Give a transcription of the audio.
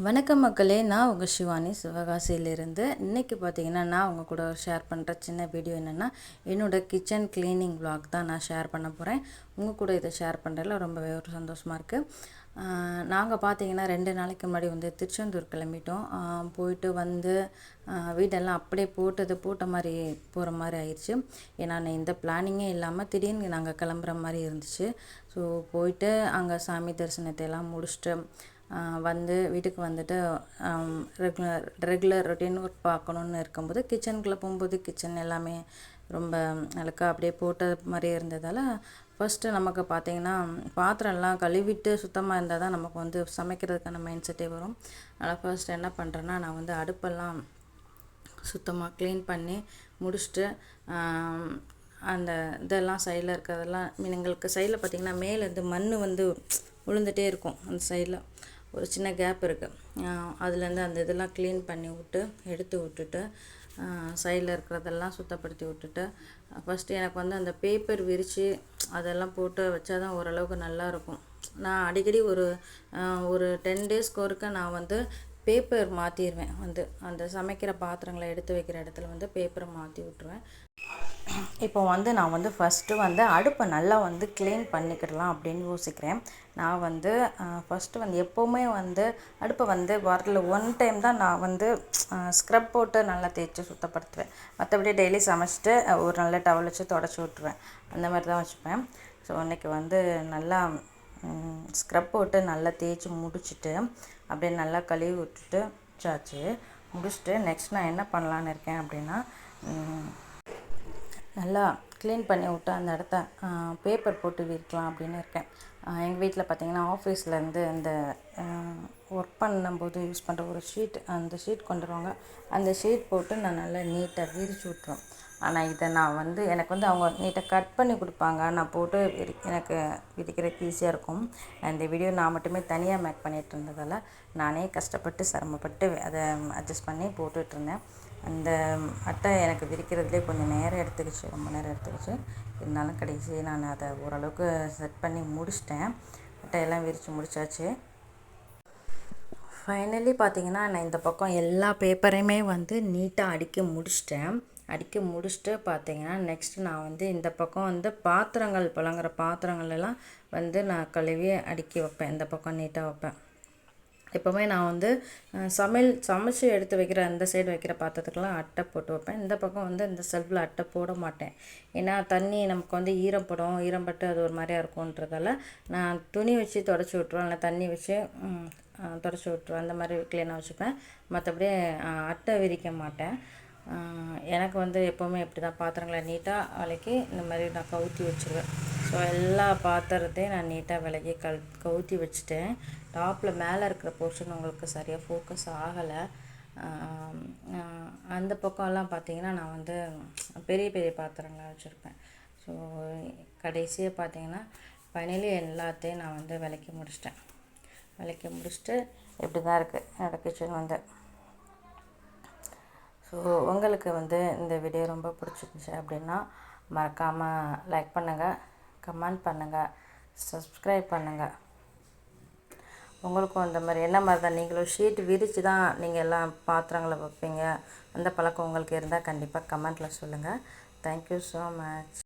வணக்கம் மக்களே, நான் உங்கள் சிவானி சிவகாசியிலிருந்து. இன்றைக்கி பார்த்தீங்கன்னா நான் உங்கள் கூட ஷேர் பண்ணுற சின்ன வீடியோ என்னென்னா, என்னோடய கிச்சன் க்ளீனிங் vlog தான் நான் ஷேர் பண்ண போகிறேன். உங்கள் கூட இதை ஷேர் பண்ணுறதுல ரொம்பவே ஒரு சந்தோஷமாக இருக்குது. நாங்கள் பார்த்தீங்கன்னா 2 நாளைக்கு முன்னாடி வந்து திருச்செந்தூர் கிளம்பிட்டோம். போயிட்டு வந்து வீடெல்லாம் அப்படியே போட்ட மாதிரி போகிற மாதிரி ஆயிடுச்சு. ஏன்னா இந்த பிளானிங்கே இல்லாமல் திடீர்னு நாங்கள் கிளம்புற மாதிரி இருந்துச்சு. ஸோ போயிட்டு அங்கே சாமி தரிசனத்தை எல்லாம் முடிச்சுட்டு வந்து வீட்டுக்கு வந்துட்டு ரெகுலர் ரொட்டீன் ஒர்க் பார்க்கணுன்னு இருக்கும்போது கிச்சனுக்குள்ளே போகும்போது கிச்சன் எல்லாமே ரொம்ப அழுக்காக அப்படியே போட்ட மாதிரி இருந்ததால் ஃபஸ்ட்டு நமக்கு பார்த்திங்கன்னா பாத்திரம்லாம் கழுவிட்டு சுத்தமாக இருந்தால் தான் நமக்கு வந்து சமைக்கிறதுக்கான மைண்ட் செட்டே வரும். அதனால் ஃபர்ஸ்ட் என்ன பண்ணுறேன்னா, நான் வந்து அடுப்பெல்லாம் சுத்தமாக க்ளீன் பண்ணி முடிச்சுட்டு அந்த இதெல்லாம் சைடில் இருக்கிறதெல்லாம் எங்களுக்கு சைடில் பார்த்திங்கன்னா மேலேருந்து மண் வந்து விழுந்துகிட்டே இருக்கும். அந்த சைடில் ஒரு சின்ன கேப் இருக்குது. அதுலேருந்து அந்த இதெல்லாம் க்ளீன் பண்ணி எடுத்து விட்டுட்டு சைடில் இருக்கிறதெல்லாம் சுத்தப்படுத்தி விட்டுட்டு ஃபஸ்ட்டு எனக்கு வந்து அந்த பேப்பர் விரித்து அதெல்லாம் போட்டு வச்சா தான் ஓரளவுக்கு நல்லாயிருக்கும். நான் அடிக்கடி ஒரு 10 டேஸ்க்கு ஒருக்க நான் வந்து பேப்பர் மாற்றிடுவேன். அந்த சமைக்கிற பாத்திரங்களை எடுத்து வைக்கிற இடத்துல வந்து பேப்பரை மாற்றி விட்ருவேன். இப்போ வந்து நான் வந்து ஃபஸ்ட்டு வந்து அடுப்பை நல்லா வந்து க்ளீன் பண்ணிக்கிடலாம் அப்படின்னு யோசிக்கிறேன். நான் வந்து ஃபஸ்ட்டு வந்து எப்போவுமே வந்து அடுப்பை வந்து வாரத்தில் 1 டைம் தான் நான் வந்து ஸ்க்ரப் போட்டு நல்லா தேய்ச்சி சுத்தப்படுத்துவேன். மற்றபடி டெய்லி சமைச்சிட்டு ஒரு நல்ல டவல் வச்சு தொடச்சி விட்ருவேன். அந்த மாதிரி தான் வச்சுப்பேன். ஸோ இன்றைக்கி வந்து நல்லா ஸ்க்ரப் போட்டு நல்லா தேய்ச்சி முடிச்சுட்டு அப்படியே நல்லா கழுவி விட்டுட்டு முடிச்சுட்டு நெக்ஸ்ட் நான் என்ன பண்ணலான்னு இருக்கேன் அப்படின்னா, நல்லா க்ளீன் பண்ணி விட்டு அந்த இடத்த பேப்பர் போட்டு விரிக்கலாம் அப்படின்னு இருக்கேன். எங்கள் வீட்டில் பார்த்திங்கன்னா ஆஃபீஸ்லேருந்து இந்த ஒர்க் பண்ணும்போது யூஸ் பண்ணுற ஒரு ஷீட், அந்த ஷீட் கொண்டு வருவாங்க. அந்த ஷீட் போட்டு நான் நல்லா நீட்டாக விரித்து விட்ருவேன். ஆனால் இதை நான் வந்து எனக்கு வந்து அவங்க நீட்டாக கட் பண்ணி கொடுப்பாங்க. நான் போட்டு எனக்கு விரிக்கிறதுக்கு ஈஸியாக இருக்கும். இந்த வீடியோ நான் மட்டுமே தனியாக மேக் பண்ணிகிட்டு இருந்ததால் நானே கஷ்டப்பட்டு சிரமப்பட்டு அதை அட்ஜஸ்ட் பண்ணி போட்டுட்ருந்தேன். அந்த அட்டை எனக்கு விரிக்கிறதுலே கொஞ்சம் நேரம் எடுத்துக்கிச்சு, ரொம்ப நேரம் எடுத்துக்கிச்சு. இருந்தாலும் கடைசி நான் அதை ஓரளவுக்கு செட் பண்ணி முடிச்சிட்டேன். அட்டையெல்லாம் விரித்து முடித்தாச்சு. ஃபைனலி பார்த்திங்கன்னா நான் இந்த பக்கம் எல்லா பேப்பரையுமே வந்து நீட்டாக அடுக்கி முடிச்சுட்டு பார்த்திங்கன்னா நெக்ஸ்ட்டு நான் வந்து இந்த பக்கம் வந்து பாத்திரங்கள் புழங்குற பாத்திரங்கள் எல்லாம் வந்து நான் கழுவி அடுக்கி வைப்பேன். இந்த பக்கம் நீட்டாக வைப்பேன். எப்போவுமே நான் வந்து சமைச்சு எடுத்து வைக்கிற அந்த சைடு வைக்கிற பாத்திரத்துக்கெல்லாம் அட்டை போட்டு வைப்பேன். இந்த பக்கம் வந்து இந்த செல்ஃபில் அட்டை போட மாட்டேன். ஏன்னா தண்ணி நமக்கு வந்து ஈரம்பட்டு அது ஒரு மாதிரியாக இருக்கும்ன்றதால நான் துணி வச்சு தொடச்சி விட்ருவேன், இல்லை தண்ணி வச்சு தொடச்சி விட்ருவேன். அந்த மாதிரி க்ளீனாக வச்சுப்பேன். மற்றபடி அட்டை விரிக்க மாட்டேன். எனக்கு வந்து எப்போவுமே இப்படி தான் பாத்திரங்களை நீட்டாக விளக்கி இந்த மாதிரி நான் கவுத்தி வச்சுருவேன். ஸோ எல்லா பாத்திரத்தையும் நான் நீட்டாக விளக்கி கவுத்தி வச்சுட்டேன். டாப்பில் மேலே இருக்கிற போர்ஷன் உங்களுக்கு சரியாக ஃபோக்கஸ் ஆகலை. அந்த பக்கம்லாம் பார்த்திங்கன்னா நான் வந்து பெரிய பெரிய பாத்திரங்களாக வச்சுருப்பேன். ஸோ கடைசியாக பார்த்திங்கன்னா ஃபைனலி எல்லாத்தையும் நான் வந்து விளக்கி முடிச்சிட்டு இப்படி தான் இருக்குது என்னோடய கிச்சன் வந்து. ஸோ உங்களுக்கு வந்து இந்த வீடியோ ரொம்ப பிடிச்சிருந்துச்சு அப்படின்னா மறக்காமல் லைக் பண்ணுங்கள், கமெண்ட் பண்ணுங்கள், சப்ஸ்கிரைப் பண்ணுங்கள். உங்களுக்கும் அந்த மாதிரி என்ன மாதிரி தான் நீங்களும் ஷீட் விரித்து தான் நீங்கள் எல்லாம் பாத்திரங்களை வைப்பீங்க, அந்த பழக்கம் உங்களுக்கு இருந்தால் கண்டிப்பாக கமெண்ட்டில் சொல்லுங்கள். Thank you so much.